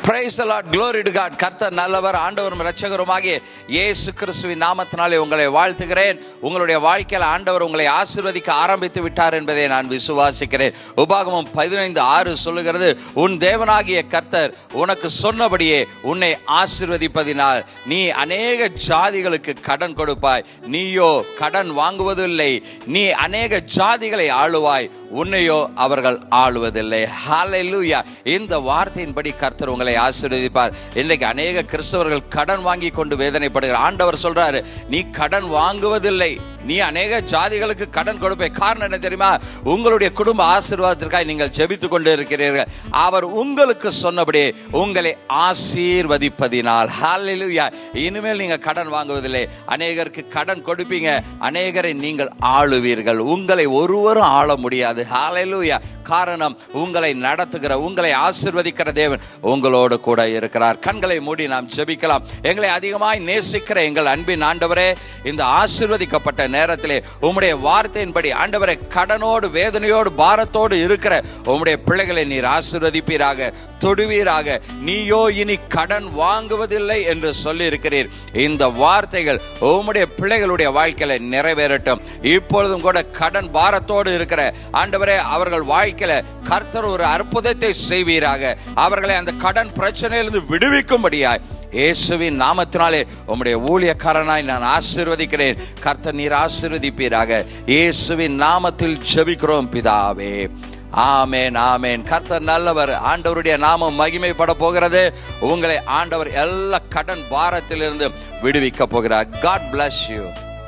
Praise the Lord, glory to God. கர்த்தர் நல்லவர், ஆண்டவரும் இரட்சகருமாகிய இயேசு கிறிஸ்துவின் நாமத்தினாலே உங்களை வாழ்த்துகிறேன். உங்களுடைய வாழ்க்கையில் ஆண்டவர் உங்களை ஆசீர்வதிக்க ஆரம்பித்து விட்டார் என்பதை நான் விசுவாசிக்கிறேன். உபாகமம் 15:6 சொல்லுகிறது, உன் தேவனாகிய கர்த்தர் உனக்கு சொன்னபடியே உன்னை ஆசீர்வதிப்பதினால் நீ அநேக ஜாதிகளுக்கு கடன் கொடுப்பாய், நீயோ கடன் வாங்குவதில்லை. நீ அநேக ஜாதிகளை ஆளுவாய், உன்னையோ அவர்கள் ஆளுவதில்லை. ஹல்லேலூயா. இந்த வார்த்தையின்படி கர்த்தர் உங்களை ஆசீர்வதிப்பார். இன்றைக்கு அநேக கிறிஸ்தவர்கள் கடன் வாங்கி கொண்டு வேதனைப்படுகிறார். ஆண்டவர் சொல்றாரு, நீ கடன் வாங்குவதில்லை, நீ அநேக ஜாதிகளுக்கு கடன் கொடுப்பே. காரணம் என்ன தெரியுமா? உங்களுடைய குடும்ப ஆசீர்வாதத்திற்காக நீங்கள் ஜெபித்துக் கொண்டு இருக்கிறீர்கள். அவர் உங்களுக்கு சொன்னபடியே உங்களை ஆசீர்வதிப்பதினால். ஹல்லேலூயா. இனிமேல் நீங்க கடன் வாங்குவதில்லை, அநேகருக்கு கடன் கொடுப்பீங்க, அநேகரை நீங்கள் ஆளுவீர்கள். உங்களை ஒருவரும் ஆள முடியாது. ஹல்லேலூயா. காரணம், உங்களை நடத்துகிற, உங்களை ஆசீர்வதிக்கிற தேவன் உங்களோடு கூட இருக்கிறார். கண்களை மூடி நாம் ஜெபிக்கலாம். எங்களை அதிகமாய் நேசிக்கிற எங்கள் அன்பின் ஆண்டவரே, இந்த ஆசீர்வதிக்கப்பட்ட நேரத்திலே உம்முடைய வார்த்தையின்படி ஆண்டவரே, கடனோடு வேதனையோடு பாரத்தோடு இருக்கிற உம்முடைய பிள்ளைகளை நீர் ஆசீர்வதிப்பீராக, தொடுவீராக. நீயோ இனி கடன் வாங்குவதில்லை என்று சொல்லி இருக்கிறீர். இந்த வார்த்தைகள் உம்முடைய பிள்ளைகளுடைய வாழ்க்கையில நிறைவேறட்டும். இப்பொழுதும் கூட கடன் பாரத்தோடு இருக்கிற ஆண்டவரே, அவர்கள் வாழ்க்கையில கர்த்தர் ஒரு அற்புதத்தை செய்வீராக. அவர்களை அந்த கடன் பிரச்சனையிலிருந்து விடுவிக்கும்படியாய் இயேசுவின் நாமத்தினாலே உம்முடைய ஊழியக்காரனாய் நான் ஆசீர்வதிக்கிறேன். கர்த்தர் நீர் ஆசீர்வதிப்பீராக. இயேசுவின் நாமத்தில் ஜெபிக்கிறோம் பிதாவே. ஆமென், ஆமென். கர்த்தர் நல்லவர். ஆண்டவருடைய நாமம் மகிமைப்பட போகிறது. உங்களை ஆண்டவர் எல்லா கடன் பாரத்திலிருந்து விடுவிக்க போகிறார். God bless you.